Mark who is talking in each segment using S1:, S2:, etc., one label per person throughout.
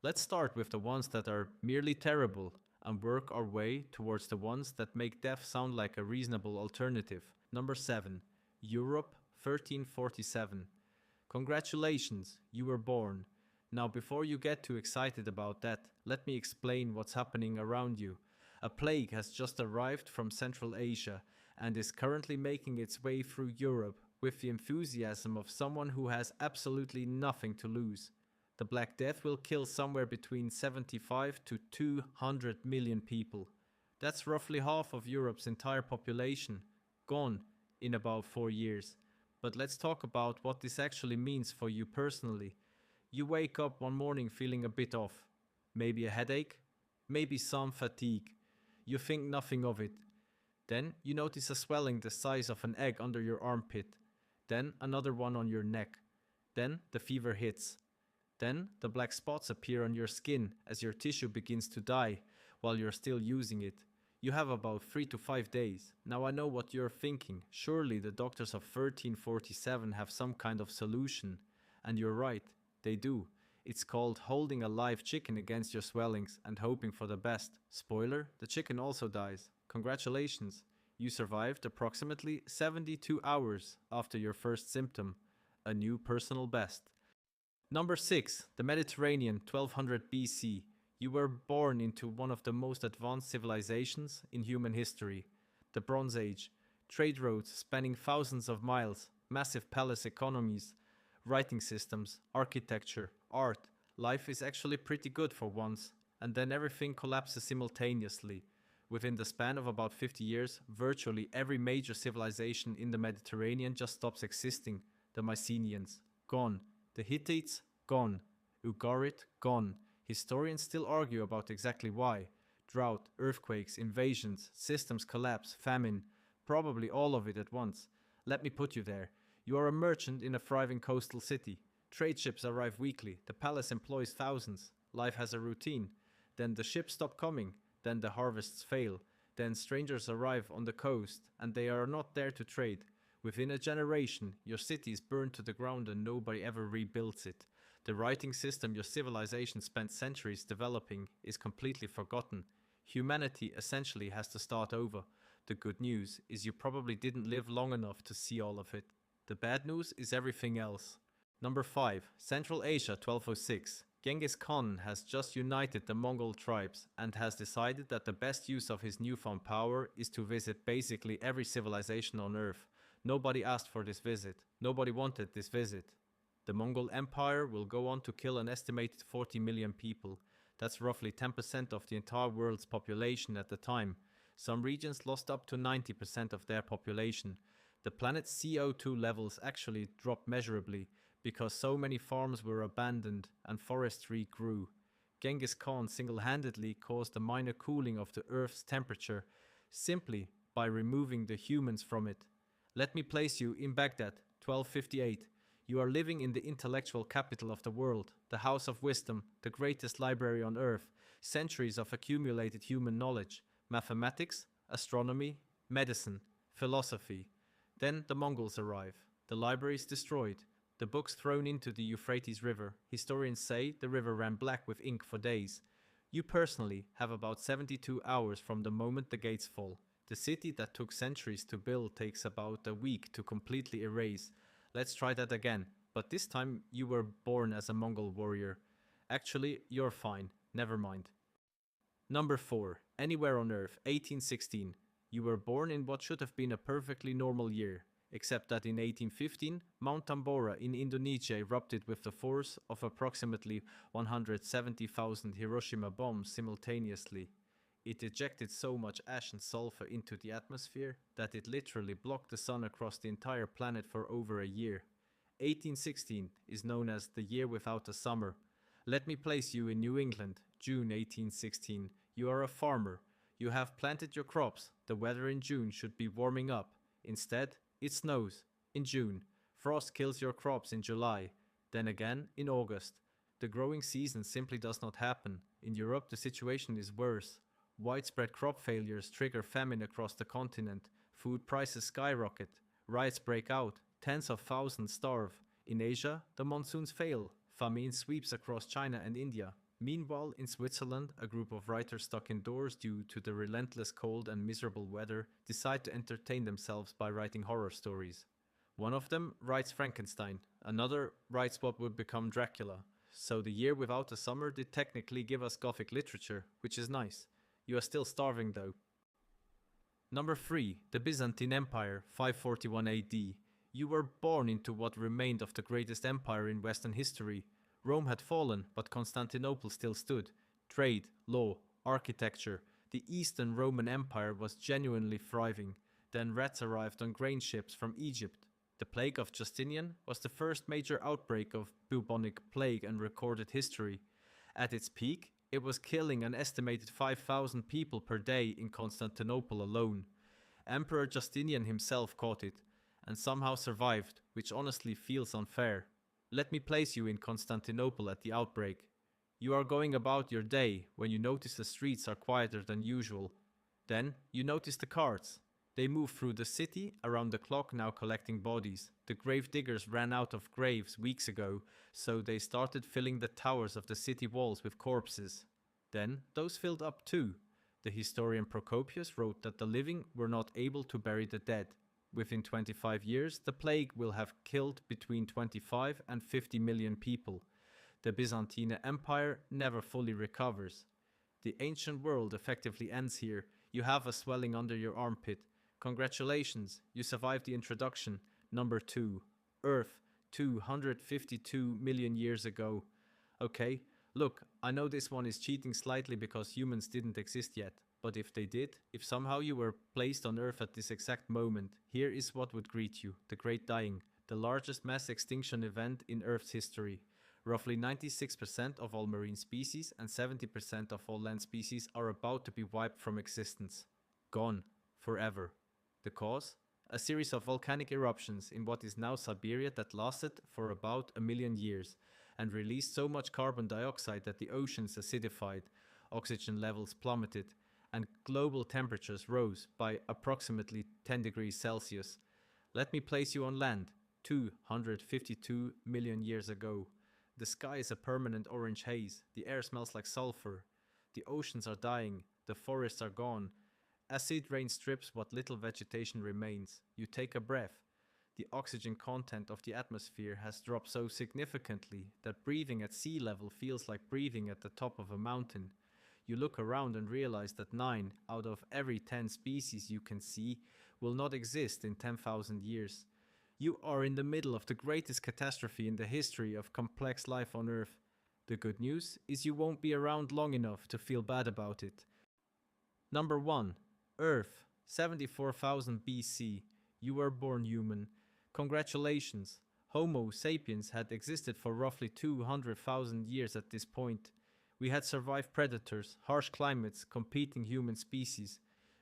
S1: Let's start with the ones that are merely terrible and work our way towards the ones that make death sound like a reasonable alternative. Number 7. Europe 1347. Congratulations, you were born. Now, before you get too excited about that, let me explain what's happening around you. A plague has just arrived from Central Asia and is currently making its way through Europe with the enthusiasm of someone who has absolutely nothing to lose. The Black Death will kill somewhere between 75 to 200 million people. That's roughly half of Europe's entire population, gone in about 4 years. But let's talk about what this actually means for you personally. You wake up one morning feeling a bit off. Maybe a headache, maybe some fatigue. You think nothing of it. Then you notice a swelling the size of an egg under your armpit. Then another one on your neck. Then the fever hits. Then the black spots appear on your skin as your tissue begins to die while you're still using it. You have about 3 to 5 days. Now I know what you're thinking. Surely the doctors of 1347 have some kind of solution. And you're right, they do. It's called holding a live chicken against your swellings and hoping for the best. Spoiler, the chicken also dies. Congratulations. You survived approximately 72 hours after your first symptom. A new personal best. Number 6. The Mediterranean, 1200 BC. You were born into one of the most advanced civilizations in human history. The Bronze Age. Trade routes spanning thousands of miles, massive palace economies, writing systems, architecture, art. Life is actually pretty good for once, and then everything collapses simultaneously. Within the span of about 50 years, virtually every major civilization in the Mediterranean just stops existing. The Mycenaeans, gone. The Hittites, gone. Ugarit, gone. Historians still argue about exactly why. Drought, earthquakes, invasions, systems collapse, famine. Probably all of it at once. Let me put you there. You are a merchant in a thriving coastal city. Trade ships arrive weekly. The palace employs thousands. Life has a routine. Then the ships stop coming. Then the harvests fail. Then strangers arrive on the coast, and they are not there to trade. Within a generation, your city is burned to the ground and nobody ever rebuilds it. The writing system your civilization spent centuries developing is completely forgotten. Humanity essentially has to start over. The good news is you probably didn't live long enough to see all of it. The bad news is everything else. Number 5. Central Asia 1206. Genghis Khan has just united the Mongol tribes and has decided that the best use of his newfound power is to visit basically every civilization on Earth. Nobody asked for this visit. Nobody wanted this visit. The Mongol Empire will go on to kill an estimated 40 million people. That's roughly 10% of the entire world's population at the time. Some regions lost up to 90% of their population. The planet's CO2 levels actually dropped measurably because so many farms were abandoned and forestry grew. Genghis Khan single-handedly caused a minor cooling of the Earth's temperature simply by removing the humans from it. Let me place you in Baghdad, 1258. You are living in the intellectual capital of the world, the house of wisdom, the greatest library on earth, centuries of accumulated human knowledge, mathematics, astronomy, medicine, philosophy. Then the Mongols arrive. The library is destroyed. The books thrown into the Euphrates River. Historians say the river ran black with ink for days. You personally have about 72 hours from the moment the gates fall. The city that took centuries to build takes about a week to completely erase. Let's try that again, but this time you were born as a Mongol warrior. Actually, you're fine. Never mind. Number 4. Anywhere on Earth, 1816. You were born in what should have been a perfectly normal year, except that in 1815, Mount Tambora in Indonesia erupted with the force of approximately 170,000 Hiroshima bombs simultaneously. It ejected so much ash and sulfur into the atmosphere that it literally blocked the sun across the entire planet for over a year. 1816 is known as the year without a summer. Let me place you in New England, June 1816. You are a farmer. You have planted your crops. The weather in June should be warming up. Instead, it snows in June. Frost kills your crops in July. Then again in August. The growing season simply does not happen. In Europe, the situation is worse. Widespread crop failures trigger famine across the continent. Food prices skyrocket. Riots break out. Tens of thousands starve. In Asia, the monsoons fail. Famine sweeps across China and India. Meanwhile, in Switzerland, a group of writers stuck indoors due to the relentless cold and miserable weather decide to entertain themselves by writing horror stories. One of them writes Frankenstein, another writes what would become Dracula. So the year without a summer did technically give us Gothic literature, which is nice. You are still starving though. Number 3. The Byzantine Empire, 541 AD. You were born into what remained of the greatest empire in Western history. Rome had fallen, but Constantinople still stood. Trade, law, architecture. The Eastern Roman Empire was genuinely thriving. Then rats arrived on grain ships from Egypt. The plague of Justinian was the first major outbreak of bubonic plague in recorded history. At its peak, it was killing an estimated 5,000 people per day in Constantinople alone. Emperor Justinian himself caught it, and somehow survived, which honestly feels unfair. Let me place you in Constantinople at the outbreak. You are going about your day when you notice the streets are quieter than usual. Then you notice the carts. They move through the city around the clock, now collecting bodies. The grave diggers ran out of graves weeks ago, so they started filling the towers of the city walls with corpses. Then those filled up too. The historian Procopius wrote that the living were not able to bury the dead. Within 25 years, the plague will have killed between 25 and 50 million people. The Byzantine Empire never fully recovers. The ancient world effectively ends here. You have a swelling under your armpit. Congratulations, you survived the introduction. Number 2. Earth, 252 million years ago. Okay, look, I know this one is cheating slightly because humans didn't exist yet. But if they did, if somehow you were placed on Earth at this exact moment, here is what would greet you: the Great Dying, the largest mass extinction event in Earth's history. Roughly 96% of all marine species and 70% of all land species are about to be wiped from existence. Gone. Forever. The cause? A series of volcanic eruptions in what is now Siberia that lasted for about 1,000,000 years and released so much carbon dioxide that the oceans acidified, oxygen levels plummeted, and global temperatures rose by approximately 10 degrees Celsius. Let me place you on land, 252 million years ago. The sky is a permanent orange haze, the air smells like sulfur, the oceans are dying, the forests are gone. Acid rain strips what little vegetation remains. You take a breath. The oxygen content of the atmosphere has dropped so significantly that breathing at sea level feels like breathing at the top of a mountain. You look around and realize that 9 out of every 10 species you can see will not exist in 10,000 years. You are in the middle of the greatest catastrophe in the history of complex life on Earth. The good news is you won't be around long enough to feel bad about it. Number 1. Earth, 74,000 BC. You were born human. Congratulations. Homo sapiens had existed for roughly 200,000 years at this point. We had survived predators, harsh climates, competing human species.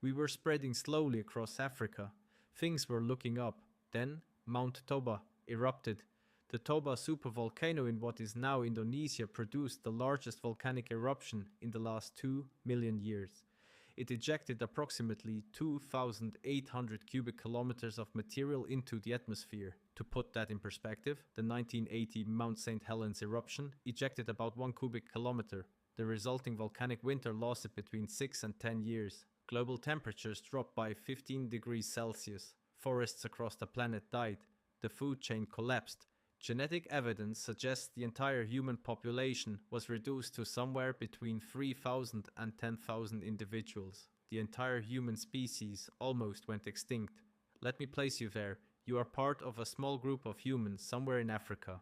S1: We were spreading slowly across Africa. Things were looking up. Then Mount Toba erupted. The Toba supervolcano in what is now Indonesia produced the largest volcanic eruption in the last 2 million years. It ejected approximately 2,800 cubic kilometers of material into the atmosphere. To put that in perspective, the 1980 Mount St. Helens eruption ejected about 1 cubic kilometer. The resulting volcanic winter lasted between 6 and 10 years. Global temperatures dropped by 15 degrees Celsius. Forests across the planet died. The food chain collapsed. Genetic evidence suggests the entire human population was reduced to somewhere between 3,000 and 10,000 individuals. The entire human species almost went extinct. Let me place you there. You are part of a small group of humans somewhere in Africa.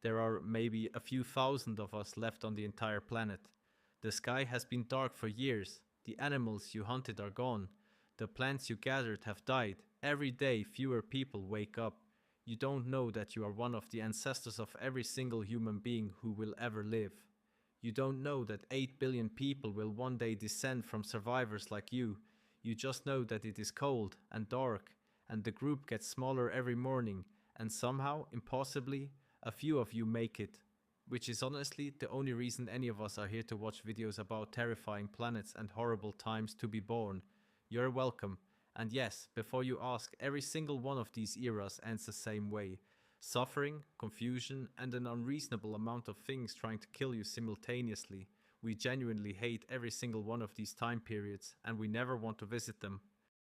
S1: There are maybe a few thousand of us left on the entire planet. The sky has been dark for years. The animals you hunted are gone. The plants you gathered have died. Every day fewer people wake up. You don't know that you are one of the ancestors of every single human being who will ever live. You don't know that 8 billion people will one day descend from survivors like you. You just know that it is cold and dark, and the group gets smaller every morning, and somehow, impossibly, a few of you make it. Which is honestly the only reason any of us are here to watch videos about terrifying planets and horrible times to be born. You're welcome. And yes, before you ask, every single one of these eras ends the same way. Suffering, confusion, and an unreasonable amount of things trying to kill you simultaneously. We genuinely hate every single one of these time periods, and we never want to visit them.